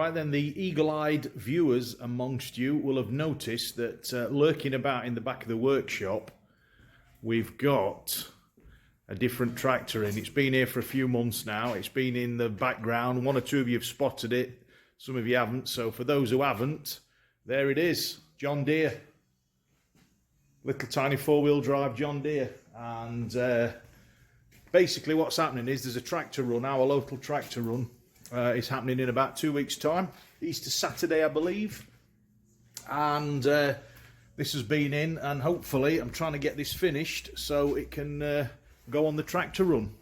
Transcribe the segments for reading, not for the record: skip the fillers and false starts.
Right then, the eagle-eyed viewers amongst you will have noticed that lurking about in the back of the workshop, we've got a different tractor in. It's been here for a few months now. It's been in the background. One or two of you have spotted it. Some of you haven't. So for those who haven't, there it is. John Deere. Little tiny four-wheel drive John Deere. And basically what's happening is there's a tractor run, our local tractor run. It's happening in about 2 weeks' time. Easter Saturday, I believe. And this has been in, and hopefully I'm trying to get this finished so it can go on the tractor run.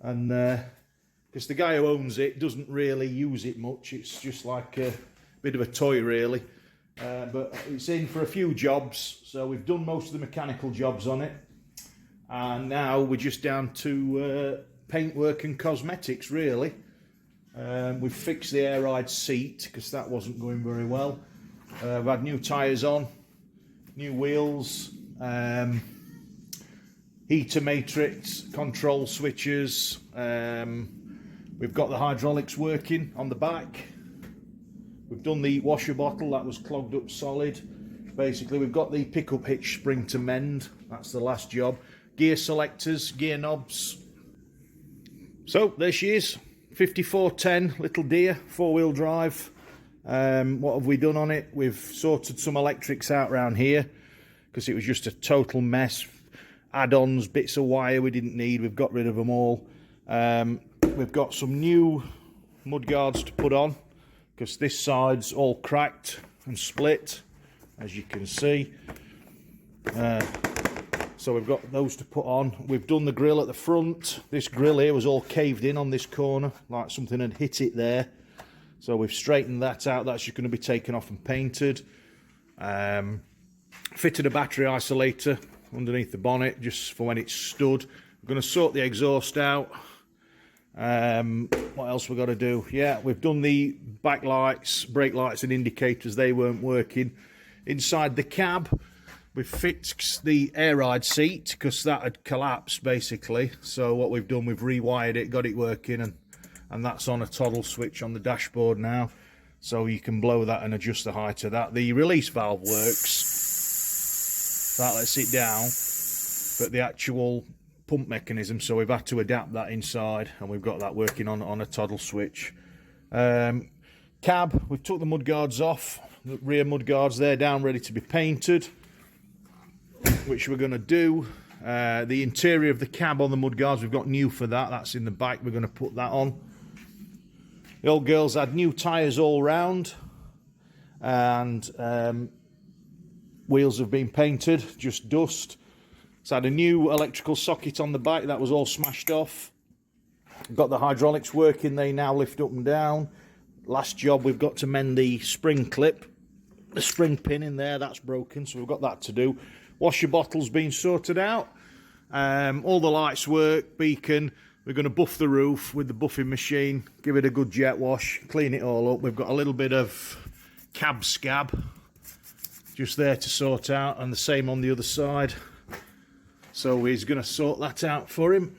And because the guy who owns it doesn't really use it much. It's just like a bit of a toy, really. But it's in for a few jobs. So we've done most of the mechanical jobs on it. And now we're just down to paintwork and cosmetics, really. We've fixed the air ride seat because that wasn't going very well. We've had new tyres on, new wheels, heater matrix, control switches. We've got the hydraulics working on the back. We've done the washer bottle, that was clogged up solid. Basically, we've got the pickup hitch spring to mend. That's the last job. Gear selectors, gear knobs. So there she is. 5410 Little Deere, four-wheel drive. What have we done on it? We've sorted some electrics out around here because it was just a total mess. Add-ons, bits of wire we didn't need, we've got rid of them all. We've got some new mudguards to put on because this side's all cracked and split, as you can see. So we've got those to put on. We've done the grill at the front. This grill here was all caved in on this corner, like something had hit it there. So we've straightened that out. That's just going to be taken off and painted. Fitted a battery isolator underneath the bonnet, just for when it's stood. We're going to sort the exhaust out. What else we've got to do? Yeah, we've done the back lights, brake lights and indicators. They weren't working. Inside the cab, we've fixed the air ride seat because that had collapsed basically. So what we've done, we've rewired it, got it working, and that's on a toggle switch on the dashboard now. So you can blow that and adjust the height of that. The release valve works. That lets it down. But the actual pump mechanism, so we've had to adapt that inside, and we've got that working on a toggle switch. Cab, we've took the mudguards off. The rear mudguards, they're down ready to be painted, which we're going to do. The interior of the cab on the mudguards, we've got new for that. That's in the back. We're going to put that on. The old girls had new tyres all round, and wheels have been painted, just dust. It's had a new electrical socket on the back. That was all smashed off. Got the hydraulics working. They now lift up and down. Last job, we've got to mend the spring clip. The spring pin in there, that's broken, so we've got that to do. Washer bottle's been sorted out. All the lights work, beacon. We're going to buff the roof with the buffing machine, give it a good jet wash, clean it all up. We've got a little bit of cab scab just there to sort out, and the same on the other side. So he's going to sort that out for him.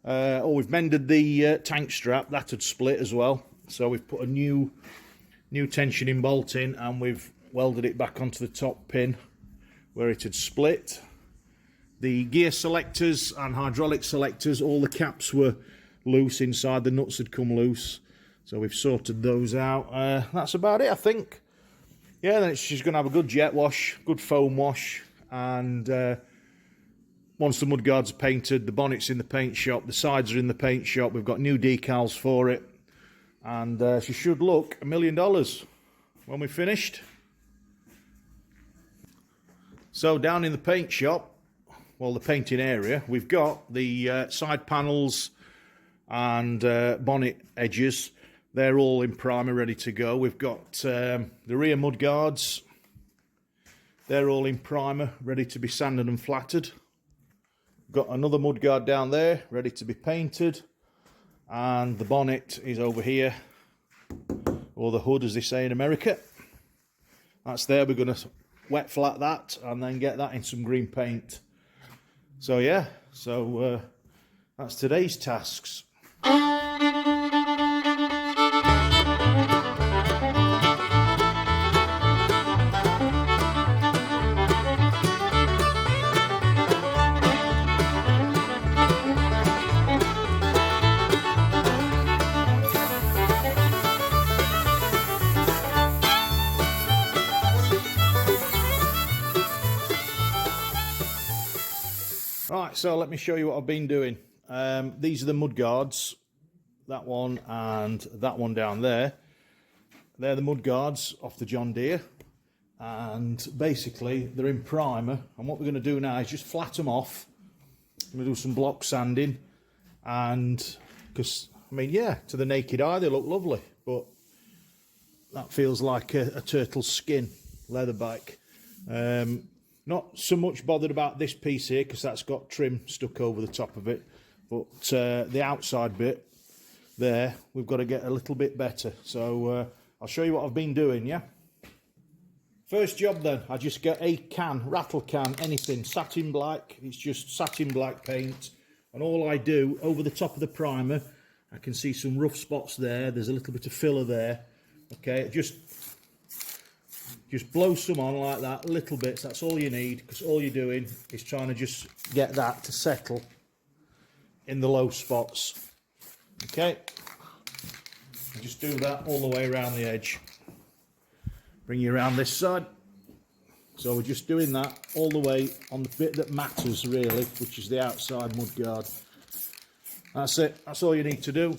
We've mended the tank strap. That had split as well. So we've put a new tensioning bolt in, and we've welded it back onto the top pin where it had split. The gear selectors and hydraulic selectors, all the caps were loose inside. The nuts had come loose. So we've sorted those out. That's about it, I think. Yeah, then she's going to have a good jet wash, good foam wash. And once the mudguards are painted, the bonnet's in the paint shop, the sides are in the paint shop, we've got new decals for it, and she should look $1 million when we're finished. So down in the paint shop, well, the painting area, we've got the side panels and bonnet edges. They're all in primer, ready to go. We've got the rear mudguards. They're all in primer, ready to be sanded and flattered. Got another mudguard down there, ready to be painted. And the bonnet is over here, or the hood as they say in America. That's there. We're going to wet flat that and then get that in some green paint. So yeah, that's today's tasks. Right, so let me show you what I've been doing. These are the mud guards, that one and that one down there. They're the mud guards off the John Deere, and basically they're in primer, and what we're going to do now is just flat them off. I'm going to do some block sanding, and because I mean, yeah, to the naked eye they look lovely, but that feels like a turtle's skin, leatherback. Not so much bothered about this piece here because that's got trim stuck over the top of it, but the outside bit there we've got to get a little bit better. So I'll show you what I've been doing. Yeah, first job then, I just get a can, rattle can, anything, satin black. It's just satin black paint, and all I do over the top of the primer, I can see some rough spots there, there's a little bit of filler there. Okay, just blow some on like that, little bits, that's all you need, because all you're doing is trying to just get that to settle in the low spots. Okay, and just do that all the way around the edge. Bring you around this side. So we're just doing that all the way on the bit that matters really, which is the outside mud guard. That's it, that's all you need to do.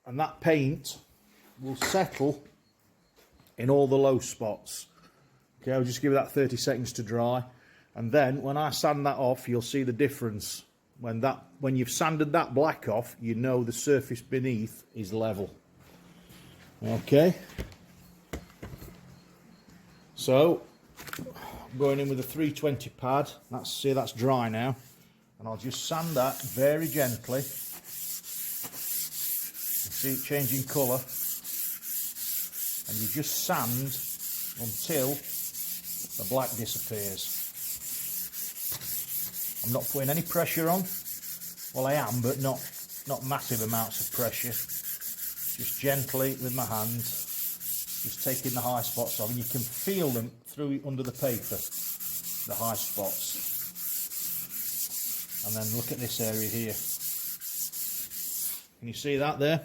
And that paint will settle in all the low spots. Okay, I'll just give it that 30 seconds to dry, and then when I sand that off, you'll see the difference. When you've sanded that black off, you know the surface beneath is level. Okay, so I'm going in with a 320 pad. That's dry now, and I'll just sand that very gently. See it changing colour. And you just sand until the black disappears. I'm not putting any pressure on. Well, I am, but not massive amounts of pressure. Just gently with my hand, just taking the high spots off, and you can feel them through under the paper, the high spots. And then look at this area here. Can you see that there?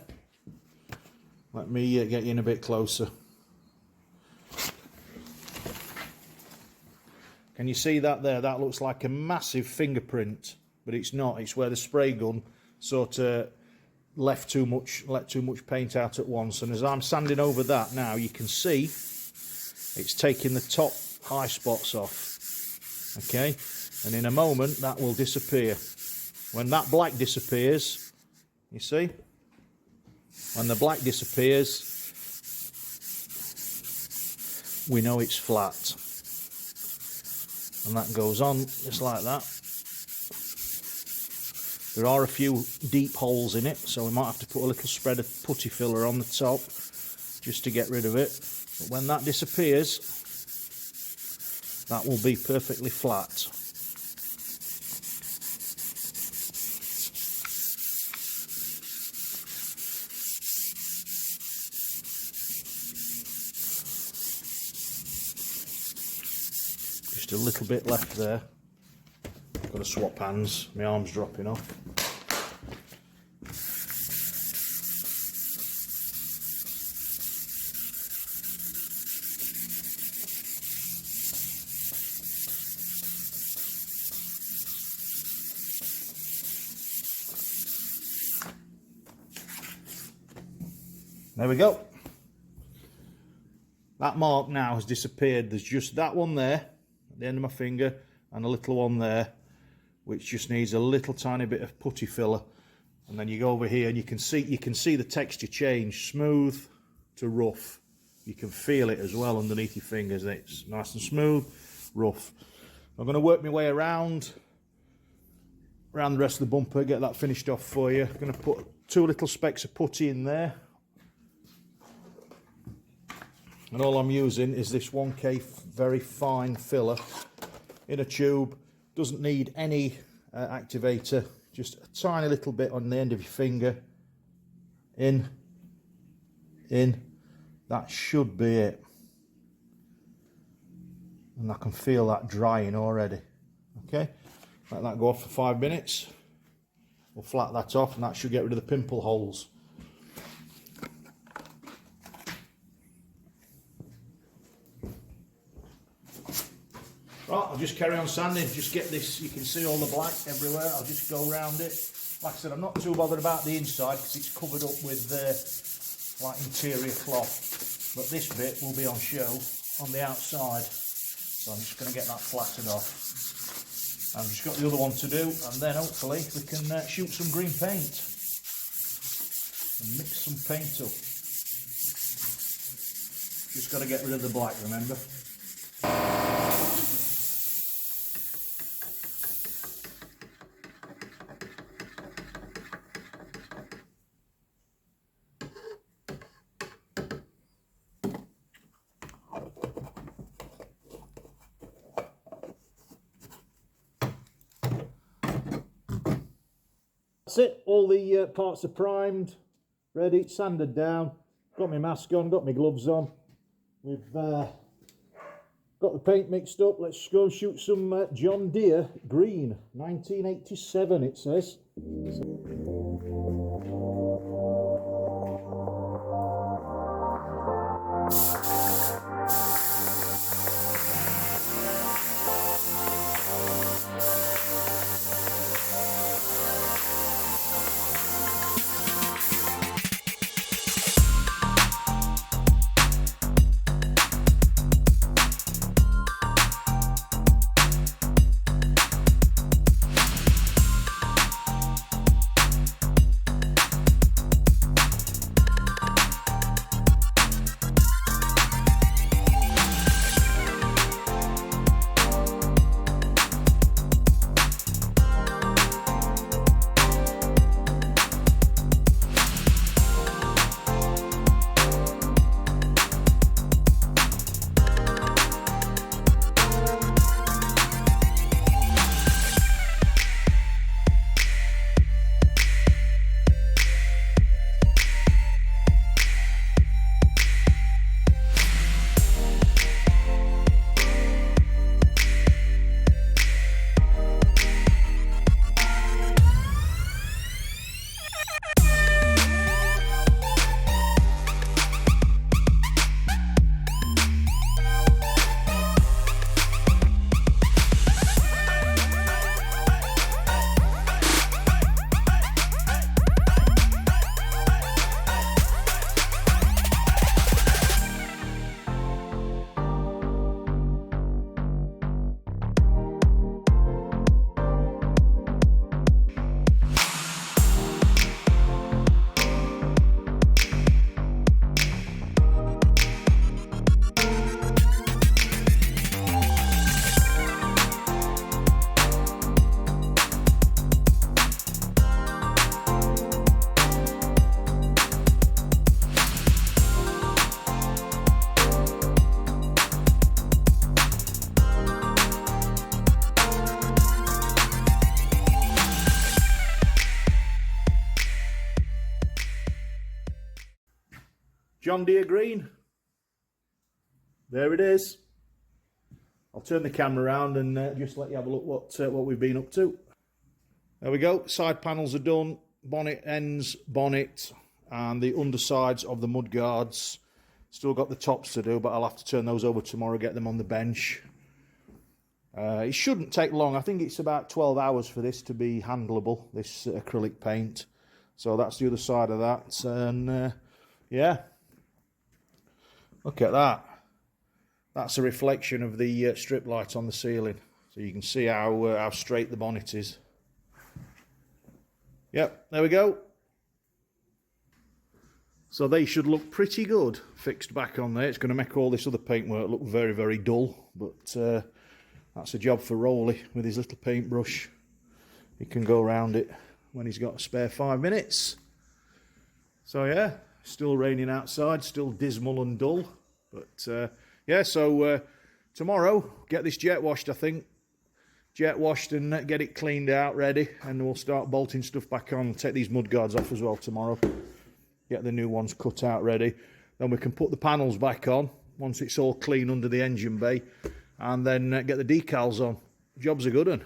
Let me get you in a bit closer. Can you see that there? That looks like a massive fingerprint, but it's not. It's where the spray gun sort of let too much paint out at once. And as I'm sanding over that now, you can see it's taking the top high spots off. Okay, and in a moment that will disappear. When that black disappears, you see? When the black disappears, we know it's flat. And that goes on just like that. There are a few deep holes in it, so we might have to put a little spread of putty filler on the top just to get rid of it. But when that disappears, that will be perfectly flat. Just a little bit left there. Got to swap hands, my arm's dropping off. There we go. That mark now has disappeared. There's just that one there at the end of my finger and a little one there, which just needs a little tiny bit of putty filler. And then you go over here and you can see the texture change, smooth to rough. You can feel it as well underneath your fingers. It's nice and smooth, rough. I'm going to work my way around the rest of the bumper, get that finished off for you. I'm going to put 2 little specks of putty in there. And all I'm using is this 1K very fine filler in a tube. Doesn't need any activator, just a tiny little bit on the end of your finger. In. That should be it. And I can feel that drying already. Okay, let that go off for 5 minutes. We'll flat that off, and that should get rid of the pimple holes. Right, I'll just carry on sanding, just get this, you can see all the black everywhere, I'll just go around it. Like I said, I'm not too bothered about the inside because it's covered up with like interior cloth, but this bit will be on show on the outside, so I'm just going to get that flattened off. I've just got the other one to do, and then hopefully we can shoot some green paint and mix some paint up. Just got to get rid of the black, remember. That's it, all the parts are primed, ready, sanded down, got my mask on, got my gloves on. We've got the paint mixed up. Let's go and shoot some John Deere green, 1987 it says. John Deere green. There it is. I'll turn the camera around and just let you have a look what we've been up to. There we go. Side panels are done. Bonnet ends, bonnet, and the undersides of the mudguards. Still got the tops to do, but I'll have to turn those over tomorrow, get them on the bench. It shouldn't take long. I think it's about 12 hours for this to be handleable, this acrylic paint. So that's the other side of that. And yeah, look at that. That's a reflection of the strip light on the ceiling. So you can see how straight the bonnet is. Yep, there we go. So they should look pretty good fixed back on there. It's going to make all this other paintwork look very, very dull. But that's a job for Rolly with his little paintbrush. He can go around it when he's got a spare 5 minutes. So yeah, still raining outside, still dismal and dull. But yeah, so tomorrow, get this jet washed, I think. Jet washed and get it cleaned out, ready. And we'll start bolting stuff back on. Take these mudguards off as well tomorrow. Get the new ones cut out, ready. Then we can put the panels back on once it's all clean under the engine bay. And then get the decals on. Job's a good one.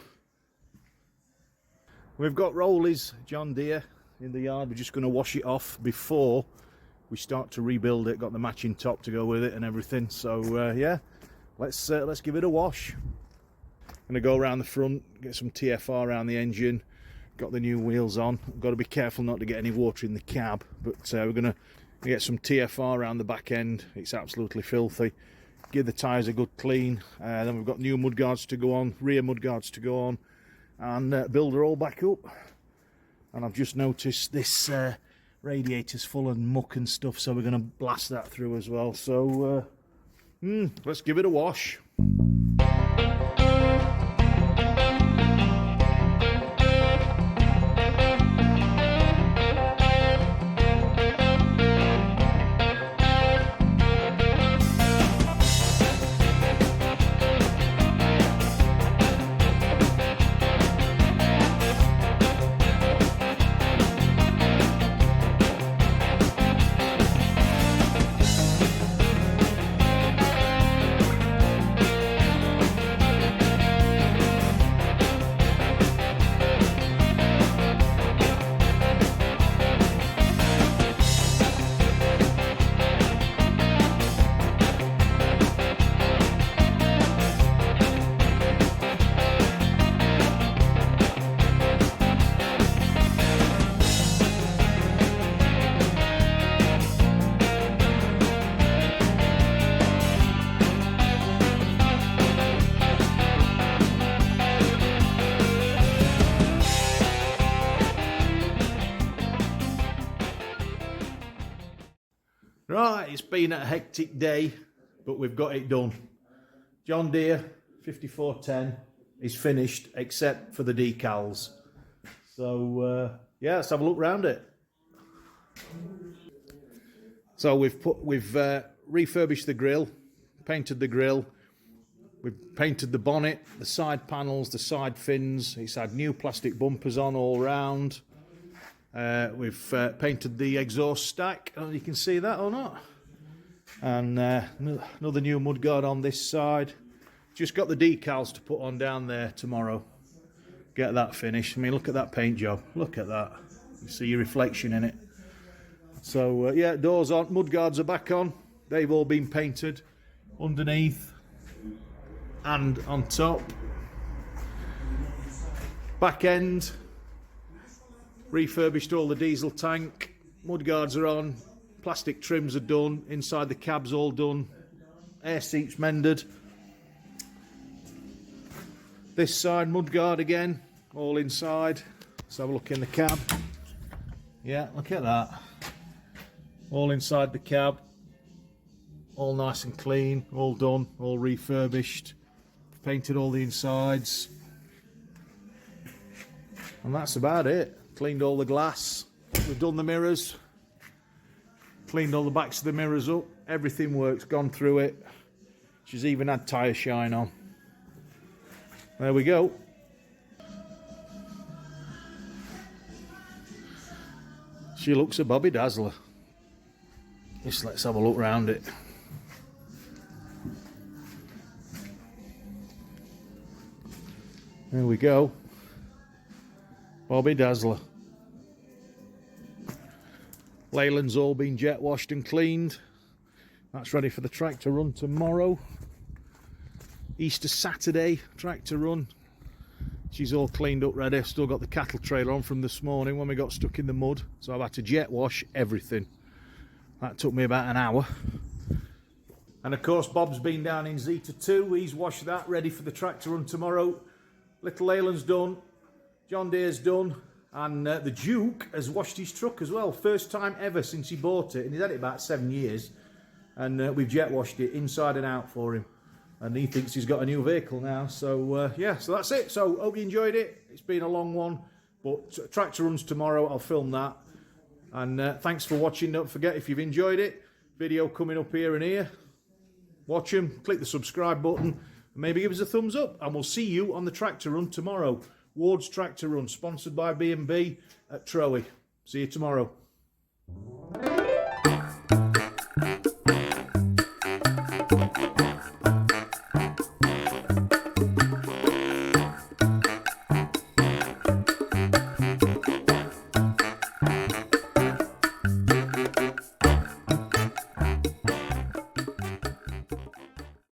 We've got Rolly's John Deere in the yard. We're just going to wash it off before we start to rebuild it. Got the matching top to go with it and everything. So yeah, let's give it a wash. Going to go around the front, get some TFR around the engine. Got the new wheels on. Got to be careful not to get any water in the cab, but we're going to get some TFR around the back end. It's absolutely filthy. Give the tyres a good clean. Then we've got new mudguards to go on, rear mudguards to go on, and build her all back up. And I've just noticed this radiator's full of muck and stuff, so we're going to blast that through as well. So let's give it a wash. Right, it's been a hectic day, but we've got it done. John Deere 5410 is finished, except for the decals. So yeah, let's have a look round it. So we've refurbished the grille, painted the grille, we've painted the bonnet, the side panels, the side fins. It's had new plastic bumpers on all round. We've painted the exhaust stack. I don't know if you can see that or not. And another new mudguard on this side. Just got the decals to put on down there tomorrow. Get that finished. I mean, look at that paint job. Look at that. You see your reflection in it. So yeah, doors on, mudguards are back on. They've all been painted underneath and on top. Back end, refurbished all the diesel tank. Mudguards are on. Plastic trims are done. Inside the cab's all done. Air seats mended. This side, mudguard again, all inside. Let's have a look in the cab. Yeah, look at that. All inside the cab. All nice and clean, all done, all refurbished. Painted all the insides. And that's about it. Cleaned all the glass. We've done the mirrors. Cleaned all the backs of the mirrors up. Everything works, gone through it. She's even had tyre shine on. There we go. She looks a Bobby Dazzler. Just let's have a look round it. There we go. Bobby Dazzler. Leyland's all been jet washed and cleaned. That's ready for the tractor run tomorrow. Easter Saturday tractor run. She's all cleaned up ready. I've still got the cattle trailer on from this morning when we got stuck in the mud, so I've had to jet wash everything. That took me about an hour. And of course Bob's been down in Zeta 2. He's washed that, ready for the tractor run tomorrow. Little Leyland's done. John Deere's done. And the Duke has washed his truck as well. First time ever since he bought it. And he's had it about 7 years. And we've jet washed it inside and out for him. And he thinks he's got a new vehicle now. So yeah, so that's it. So hope you enjoyed it. It's been a long one. But tractor runs tomorrow. I'll film that. And thanks for watching. Don't forget, if you've enjoyed it, video coming up here and here. Watch them. Click the subscribe button. And maybe give us a thumbs up. And we'll see you on the tractor run tomorrow. Llord's Tractor Run, sponsored by B&B at Troey. See you tomorrow.